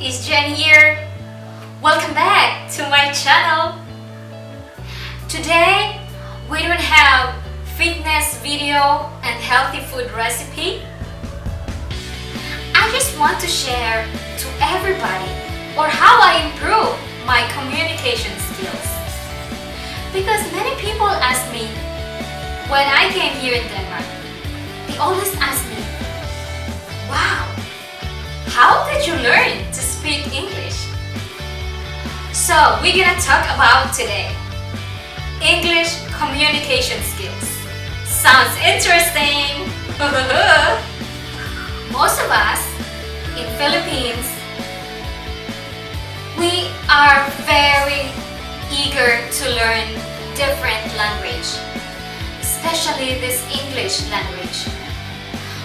is Jen here. Welcome back to my channel. Today we don't have fitness video and healthy food recipe. I just want to share to everybody or how I improve my communication skills. Because many people ask me when I came here in Denmark, they always ask me, wow, how did you learn to speak English? So we're gonna talk about today English communication skills. Sounds interesting! Most of us in Philippines, we are very eager to learn different language, especially this English language.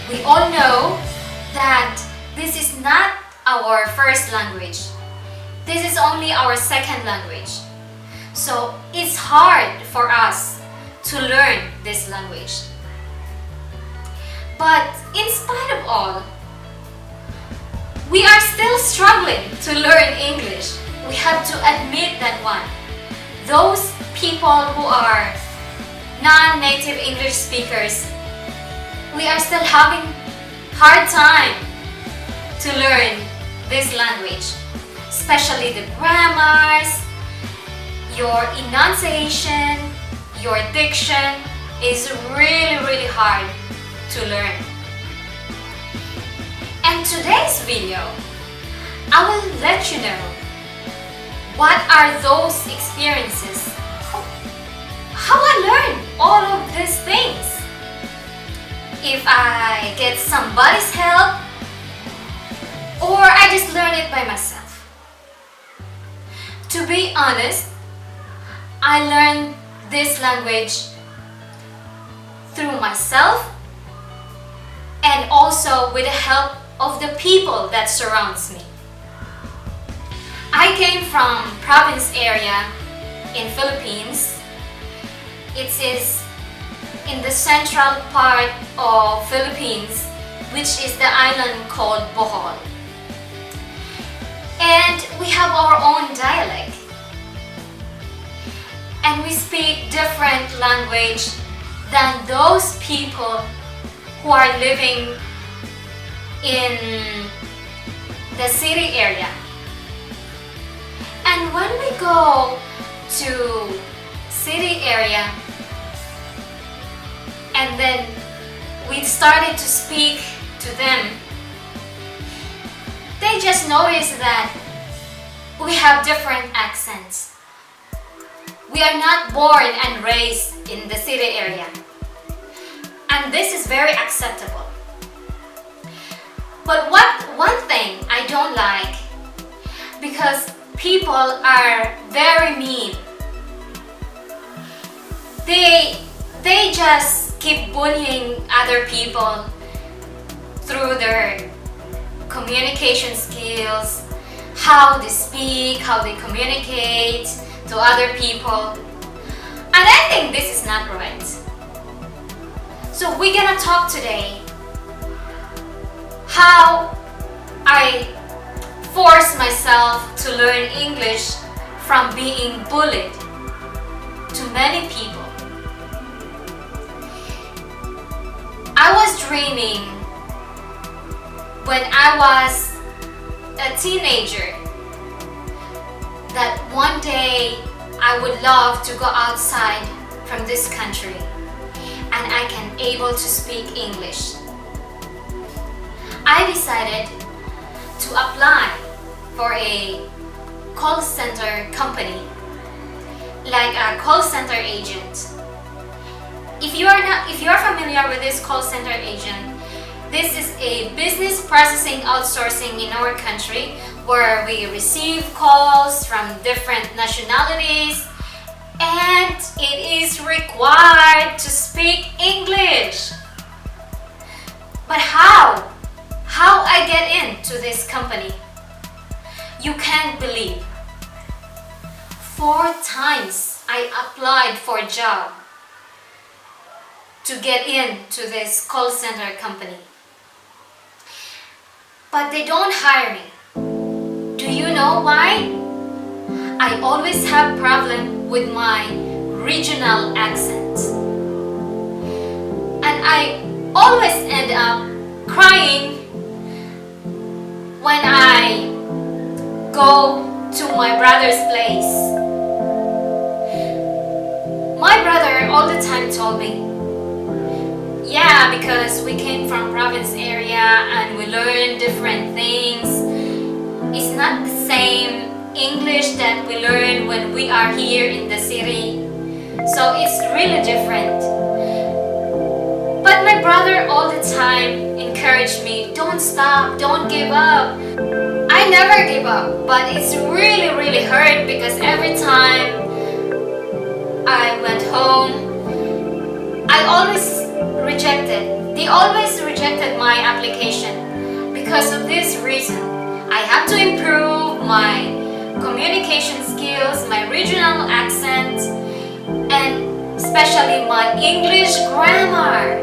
We all know that this is not our first language. This is only our second language. So it's hard for us to learn this language. But in spite of all, we are still struggling to learn English. We have to admit that one. Those people who are non-native English speakers, we are still having hard time to learn this language, especially the grammars, your enunciation, your diction is really hard to learn. And today's video, I will let you know what are those experiences, how I learned all of these things. If I get somebody's help, or I just learn it by myself. To be honest, I learned this language through myself and also with the help of the people that surrounds me. I came from province area in Philippines. It is in the central part of Philippines, which is the island called Bohol. And we have our own dialect. And we speak different language than those people who are living in the city area. And when we go to city area and then we started to speak to them, they just noticed that we have different accents. We are not born and raised in the city area. And this is very acceptable. But one thing I don't like, because people are very mean. They just keep bullying other people through their communication skills, how they speak, how they communicate to other people. And I think this is not right. So we're gonna talk today how I force myself to learn English from being bullied to many people. I was dreaming when I was a teenager that one day I would love to go outside from this country and I can able to speak English. I decided to apply for a call center company, like a call center agent. If you are familiar with this call center agent, this is a business processing outsourcing in our country where we receive calls from different nationalities and it is required to speak English. But how? How I get into this company? You can't believe. 4 times I applied for a job to get into this call center company. But they don't hire me. know why? I always have problem with my regional accent. And I always end up crying when I go to my brother's place. My brother all the time told me, yeah, because we came from province area and we learn different things. It's not the same English that we learn when we are here in the city. So it's really different. But my brother all the time encouraged me, don't stop, don't give up. I never give up, but it's really, really hurt because every time I went home, I always rejected. They always rejected my application. Because of this reason, I have to improve my communication skills, my regional accent, and especially my English grammar.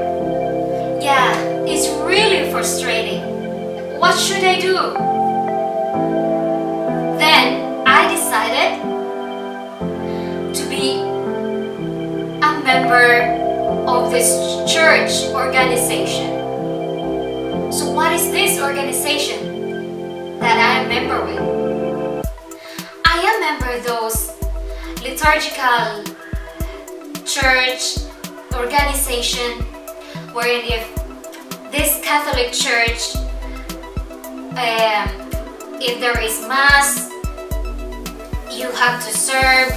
Yeah, it's really frustrating. What should I do? Then I decided to be a member of this church organization. So what is this organization that I am member with? I am member those liturgical church organization wherein if this Catholic church, if there is mass, you have to serve.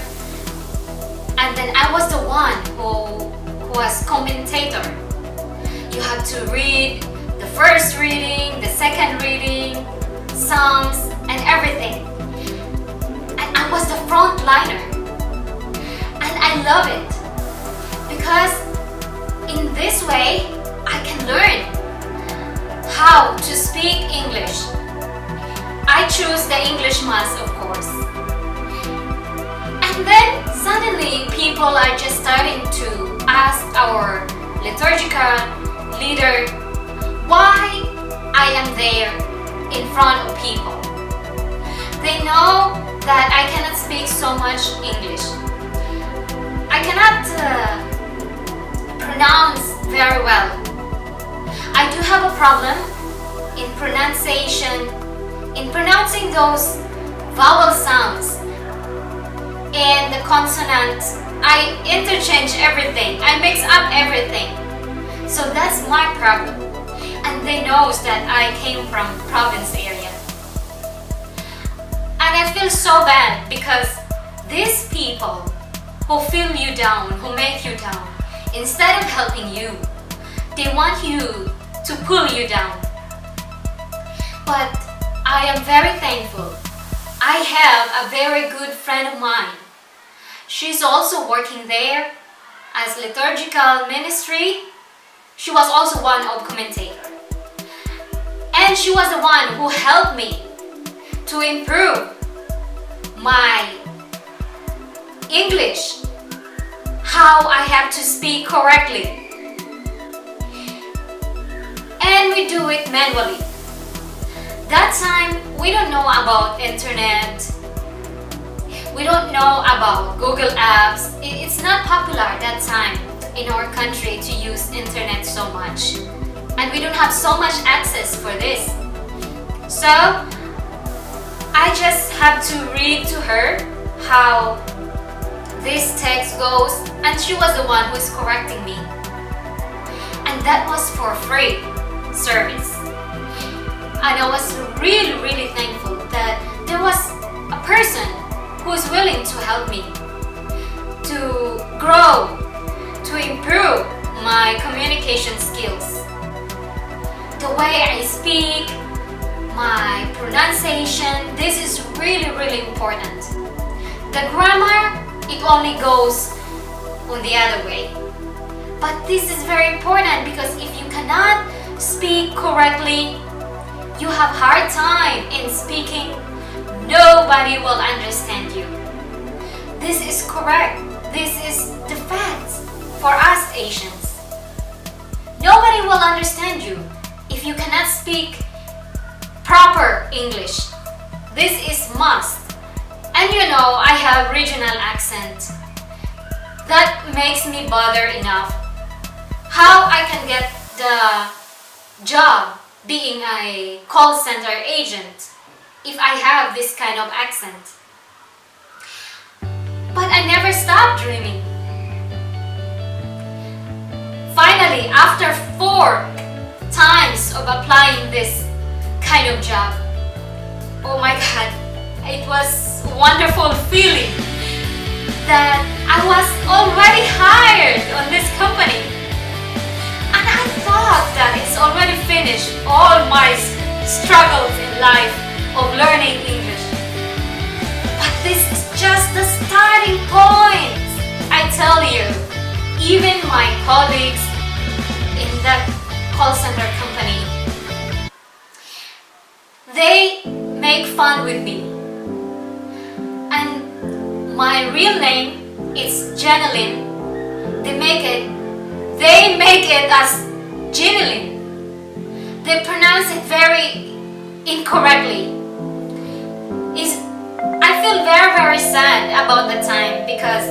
And then I was the one who was commentator. You have to read the first reading, the second reading, Psalms, and everything. And I was the frontliner. And I love it because in this way I can learn how to speak English. I choose the English mass, of course. And then suddenly people are just starting to ask our liturgical leader why I am there in front of people. They know that I cannot speak so much English. I cannot pronounce very well. I do have a problem in pronunciation, in pronouncing those vowel sounds and the consonants. I interchange everything. I mix up everything. So that's my problem. And they know that I came from province area. And I feel so bad because these people who feel you down, who make you down, instead of helping you, they want you to pull you down. But I am very thankful. I have a very good friend of mine. She's also working there as liturgical ministry. She was also one of commentator. And she was the one who helped me to improve my English, how I have to speak correctly. And we do it manually. That time, we don't know about internet. We don't know about Google apps. It's not popular that time in our country to use internet so much. And we don't have so much access for this. So, I just have to read to her how this text goes, and she was the one who is correcting me. And that was for free service. And I was really, really thankful that there was a person who is willing to help me to grow, to improve my communication skills. The way I speak, my pronunciation, this is really, really important. The grammar, it only goes on the other way. But this is very important because if you cannot speak correctly, you have hard time in speaking, nobody will understand you. This is correct. This is the facts for us Asians. Nobody will understand you if you cannot speak proper English. This is must. And you know, I have regional accent. That makes me bother enough. How I can get the job being a call center agent if I have this kind of accent? But I never stopped dreaming. Finally, after 4 times of applying this kind of job, oh my God, it was a wonderful feeling that I was already hired on this company. And I thought that it's already finished all my struggles in life of learning English. But this is just the starting point. I tell you, even my colleagues in that call center company, they make fun with me. And my real name is Janeline. They make it as Janeline. They pronounce it very incorrectly. I feel very sad about the time because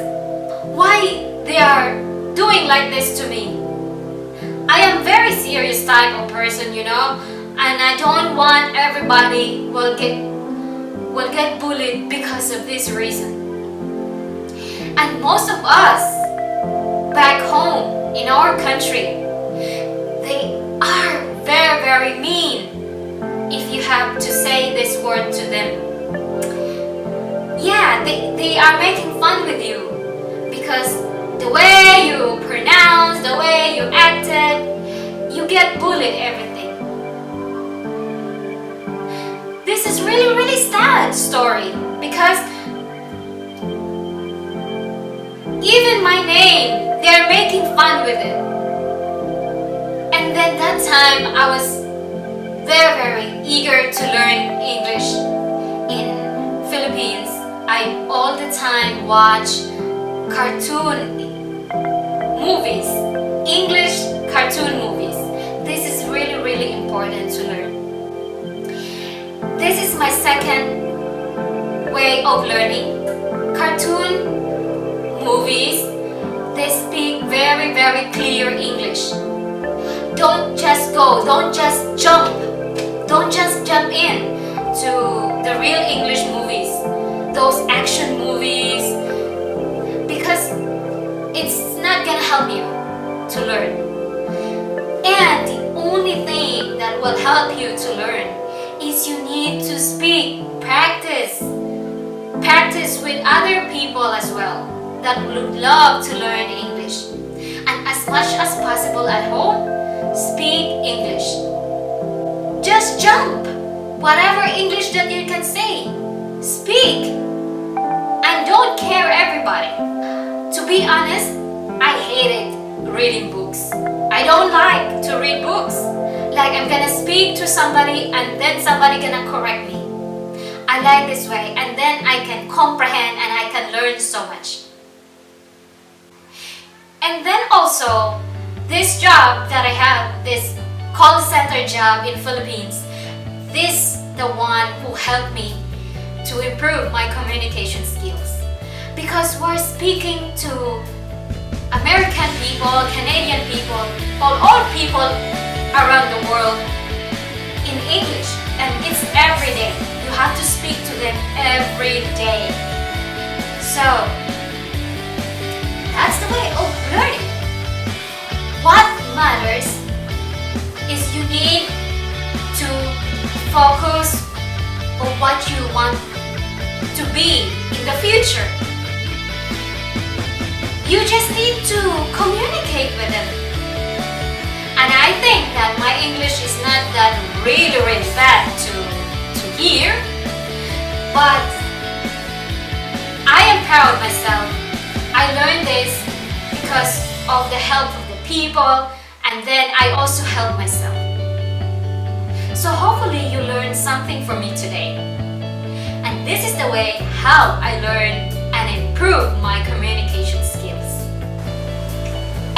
why they are doing like this to me. I am very serious type of person, you know, and I don't want everybody will get bullied because of this reason. And most of us back home in our country, they are very mean if you have to say this word to them. Yeah, they are making fun with you because the way you pronounce, the way you acted, you get bullied everything. This is really sad story because even my name, they are making fun with it. And then that time I was very eager to learn English. In Philippines, I all the time watch cartoon movies, English cartoon movies. This is really important to learn. This is my second way of learning. Cartoon movies, they speak very clear English. Don't just jump in to the real English movies, those action movies, because it's not gonna help you to learn. And the only thing that will help you to learn is you need to speak, practice with other people as well that would love to learn English. And as much as possible at home, speak English. Just jump. Whatever English that you can say, speak. And don't care everybody. To be honest, I hated reading books. I don't like to read books. Like I'm gonna speak to somebody and then somebody gonna correct me. I like this way, and then I can comprehend and I can learn so much. And then also, this job that I have, this call center job in Philippines, this the one who helped me to improve my communication skills. Because we're speaking to American people, Canadian people, all people around the world in English, and it's every day. You have to speak to them every day. So that's the way of learning. What matters is you need to focus on what you want to be in the future. You just need to communicate with them. And I think that my English is not that really bad to hear, but I am proud of myself. I learned this because of the help of the people, and then I also help myself. So hopefully you learned something from me today. And this is the way how I learn and improve my communication skills.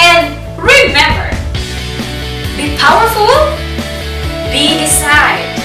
And remember, be powerful, be desired.